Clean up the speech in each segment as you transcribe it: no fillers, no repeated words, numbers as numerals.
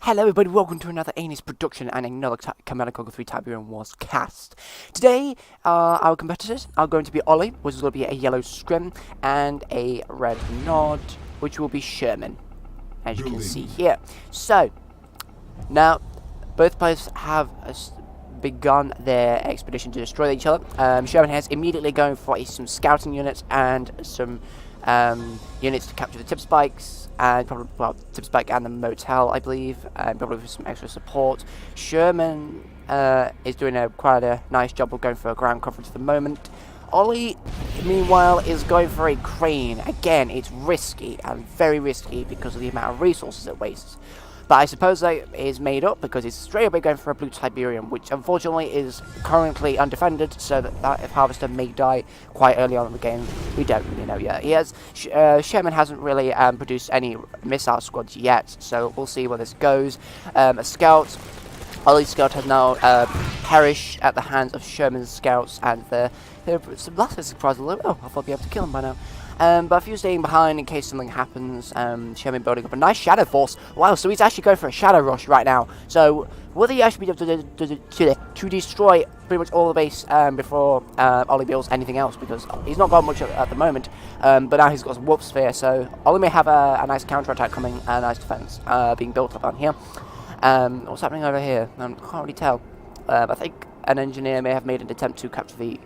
Hello everybody, welcome to another Anis production and another Command & Conquer 3 Tiberian Wars cast. Today, our competitors are going to be Olli, which is going to be a yellow scrim, and a red nod, which will be Shurrman, as you can see here. So, now, both players have begun their expedition to destroy each other. Shurrman has immediately going for some scouting units and some units to capture the tip spikes, and probably, well, tip spike and the motel, I believe, and probably with some extra support. Shurrman is doing quite a nice job of going for a ground coverage at the moment. Olli, meanwhile, is going for a crane. Again, it's risky, and very risky because of the amount of resources it wastes. But I suppose that is made up because he's straight away going for a blue Tiberium, which unfortunately is currently undefended, so that if Harvester may die quite early on in the game, we don't really know yet. Shurrman hasn't really produced any missile squads yet, so we'll see where this goes. A scout, Olli's scout has now perished at the hands of Shurrman's scouts, and they're last surprised a little. Oh, I thought I'd be able to kill them by now. But a few staying behind in case something happens. Shurrman building up a nice shadow force. Wow, so he's actually going for a shadow rush right now. So will he actually be able to destroy pretty much all the base before Olli builds anything else? Because he's not got much at the moment, but now he's got some warp sphere. So Olli may have a nice counter-attack coming, a nice defense being built up on here. What's happening over here? I can't really tell. I think an engineer may have made an attempt to capture the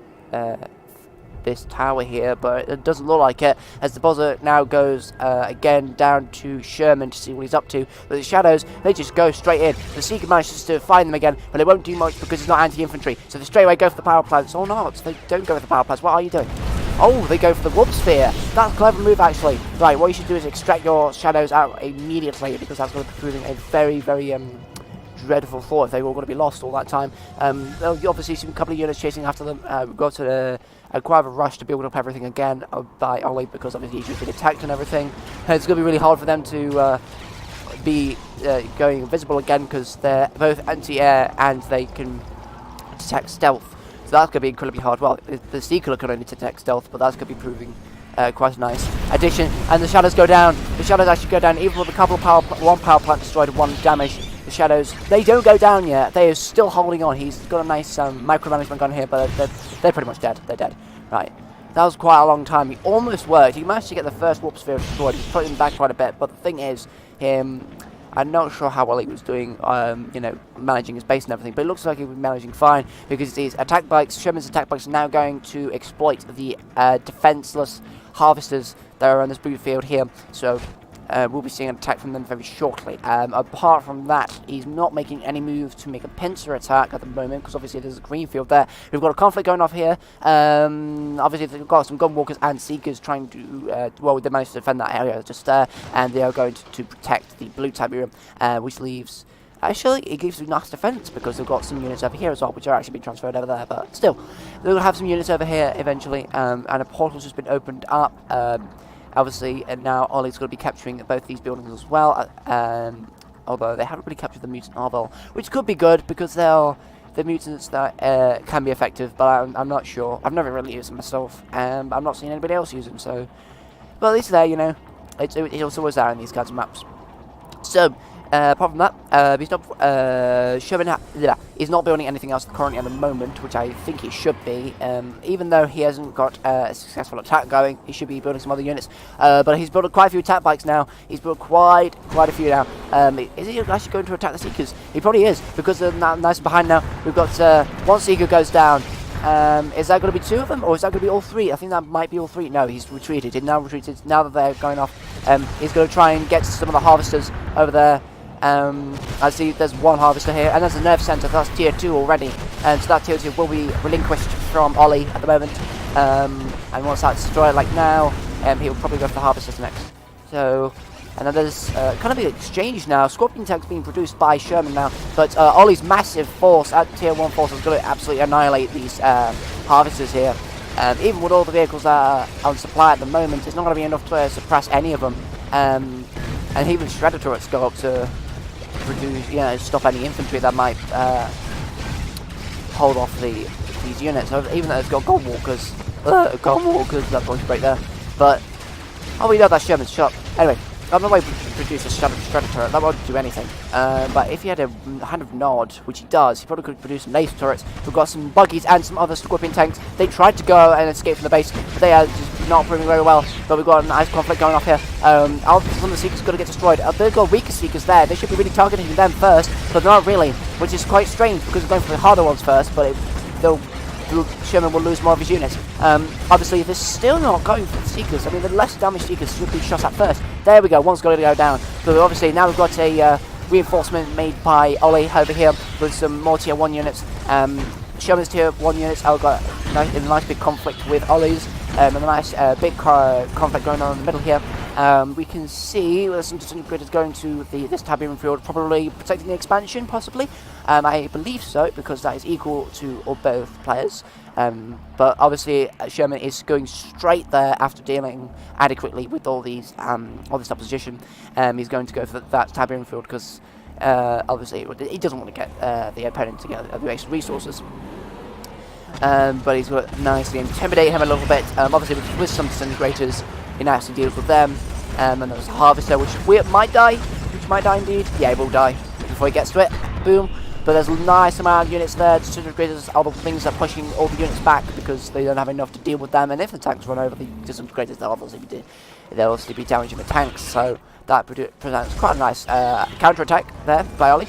this tower here, but it doesn't look like it, as the buzzer now goes again down to Shurrman to see what he's up to. But the shadows, they just go straight in. The Seeker manages to find them again, but it won't do much because it's not anti-infantry, so they straight away go for the power plants. Or not, they don't go for the power plants. What are you doing? Oh, they go for the warp sphere. That's a clever move, actually. Right, what you should do is extract your shadows out immediately, because that's going to be proving a very, very dreadful thought if they were all going to be lost all that time. There'll obviously see a couple of units chasing after them. Go to quite a rush to build up everything again by Olli, because obviously he's just been attacked and everything. And it's going to be really hard for them to be going invisible again, because they're both anti-air and they can detect stealth. So that's going to be incredibly hard. Well, the Seeker can only detect stealth, but that's going to be proving quite a nice addition. And the shadows go down. The shadows actually go down, even with a couple of one power plant destroyed, one damage. The shadows, they don't go down yet. They are still holding on. He's got a nice micromanagement gun here, but they're pretty much dead. They're dead. Right. That was quite a long time. He almost worked. He managed to get the first warp sphere destroyed. He's putting back quite a bit. But the thing is, I'm not sure how well he was doing, you know, managing his base and everything, but it looks like he was managing fine, because these attack bikes, Shurrman's attack bikes, are now going to exploit the defenseless harvesters that are on this blue field here. So we'll be seeing an attack from them very shortly. Apart from that, he's not making any moves to make a pincer attack at the moment, because obviously there's a green field there. We've got a conflict going off here. Obviously they've got some gunwalkers and seekers trying to, well, they managed to defend that area just there, and they are going to protect the blue Tiberium, which leaves... Actually, it gives them nice defense, because they've got some units over here as well, which are actually being transferred over there, but still, they'll have some units over here eventually, and a portal's just been opened up. Obviously, and now Olli's going to be capturing both these buildings as well, although they haven't really captured the mutant Arvel, which could be good, because they're the mutants that can be effective, but I'm not sure. I've never really used them myself, and I'm not seeing anybody else use them, so... Well, at least there, you know, it's always there in these kinds of maps. So, apart from that, Shurrman is not building anything else currently at the moment, which I think he should be. Even though he hasn't got a successful attack going, he should be building some other units. But he's built quite a few attack bikes now. He's built quite a few now. Is he actually going to attack the Seekers? He probably is, because they're nice behind now. We've got one Seeker goes down. Is that going to be two of them, or is that going to be all three? I think that might be all three. No, he's retreated. He's now retreated. Now that they're going off, he's going to try and get to some of the harvesters over there. I see there's one harvester here, and there's a nerve center. That's tier 2 already, and so that tier 2 will be relinquished from Olli at the moment. And once that's destroyed, like now, he'll probably go for the harvesters next. So, and then there's kind of an exchange now. Scorpion tanks being produced by Shurrman now, but Olli's massive force at tier 1 force is going to absolutely annihilate these harvesters here. Even with all the vehicles that are on supply at the moment, it's not going to be enough to suppress any of them. And even shredder turrets go up to reduce, you know, stop any infantry that might hold off these units. So even though it's got gunwalkers, that voice break there. But oh, we know that Shurrman's shot. Anyway, I'm not going to produce a shredder turret, that won't do anything. But if he had a hand of Nod, which he does, he probably could produce some laser turrets. We've got some buggies and some other Scorpion tanks. They tried to go and escape from the base, but they are just not proving very well. But we've got a nice conflict going off here. Some of the Seekers got to get destroyed. They've got weaker Seekers there. They should be really targeting them first, but they're not really, which is quite strange because they're going for the harder ones first, but Shurrman will lose more of his units. Obviously, they're still not going for the Seekers. I mean, the less damaged Seekers should be shot at first. There we go, one's got to go down. So obviously, now we've got a reinforcement made by Olli over here with some more tier 1 units. Shurrman's tier 1 units have got a nice big conflict with Olli's. And a nice big conflict going on in the middle here. We can see there's some disintegrators going to this Tiberium field, probably protecting the expansion, possibly. I believe so, because that is equal to both players. But obviously, Shurrman is going straight there after dealing adequately with all this opposition. He's going to go for that Tiberium field because obviously he doesn't want to get the opponent to get the extra resources. But he's got to nicely intimidate him a little bit. Obviously, with some disintegrators, he nicely deals with them. And there's a harvester, which might die. Indeed. Yeah, he will die before he gets to it. Boom. But there's a nice amount of units there. Disintegrators are the things that are pushing all the units back because they don't have enough to deal with them. And if the tanks run over the disintegrators, they'll obviously be damaging the tanks. So that presents quite a nice counter-attack there by Olli.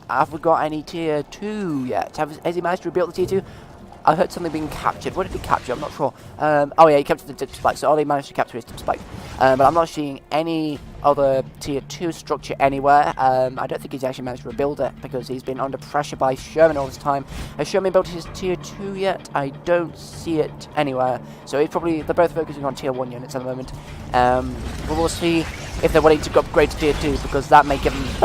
Have we got any tier 2 yet? Has he managed to rebuild the tier 2? I heard something being captured. What did he capture? I'm not sure. Oh yeah, he captured the dip spike. So Olli managed to capture his dip spike. But I'm not seeing any other tier 2 structure anywhere. I don't think he's actually managed to rebuild it because he's been under pressure by Shurrman all this time. Has Shurrman built his tier 2 yet? I don't see it anywhere. So they're both focusing on tier 1 units at the moment. But we'll see if they're willing to upgrade to tier 2 because that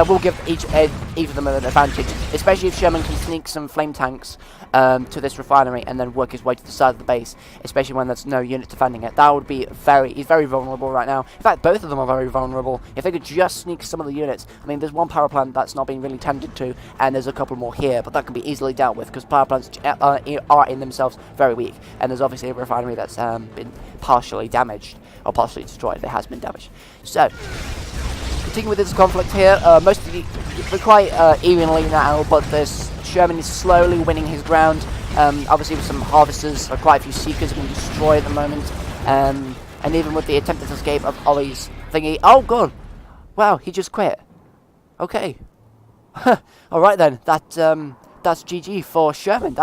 will give each of them an advantage, especially if Shurrman can sneak some flame tanks to this refinery and then work his way to the side of the base, especially when there's no unit defending it. That would be he's very vulnerable right now. In fact, both of them are very vulnerable. If they could just sneak some of the units, I mean, there's one power plant that's not being really tended to, and there's a couple more here, but that can be easily dealt with because power plants are in themselves very weak, and there's obviously a refinery that's been partially damaged, or partially destroyed. It has been damaged. So, continuing with this conflict here, we're quite evenly now, but Shurrman is slowly winning his ground. Obviously with some harvesters, quite a few Seekers being destroyed at the moment. And even with the attempted escape of Olli's thingy. Oh god! Wow, he just quit. Okay. Alright then, that's GG for Shurrman.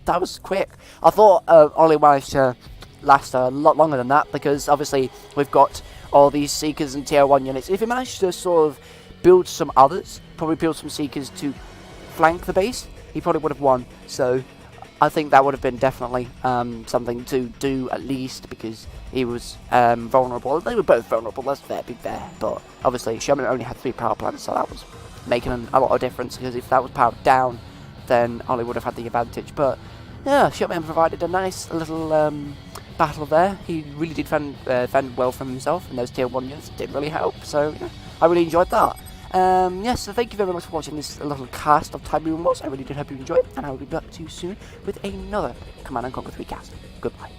That was quick. I thought Olli managed to last a lot longer than that because obviously we've got all these Seekers and tier 1 units. If he managed to sort of build some others, probably build some Seekers to flank the base, he probably would have won. So I think that would have been definitely something to do at least because he was vulnerable. They were both vulnerable, let's be fair. But obviously Shurrman only had 3 power plants, so that was making a lot of difference because if that was powered down, then Olli would have had the advantage. But yeah, Shurrman provided a nice little battle there. He really did fend well from himself, and those tier 1 units did really help. So yeah, I really enjoyed that. Yes, so thank you very much for watching this little cast of Tiberium Wars. I really did hope you enjoyed, and I will be back to you soon with another Command & Conquer 3 cast. Goodbye.